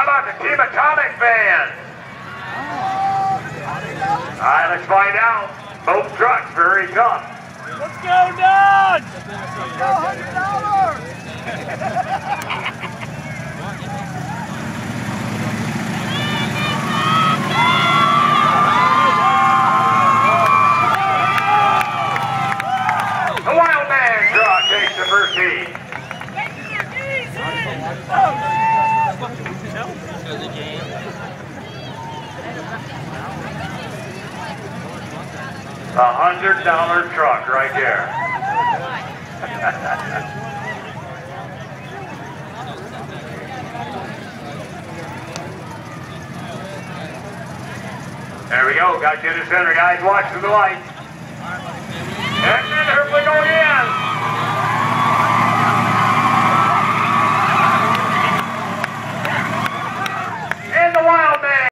How about the Team Atomic Band? All right, let's find out. Both trucks very tough. Let's go, Dodge! Let's go, $100! The Wild Man truck takes the first heat. $100 truck right there. There we go. Got you in the center, guys. Watch for the light. And then here we go again.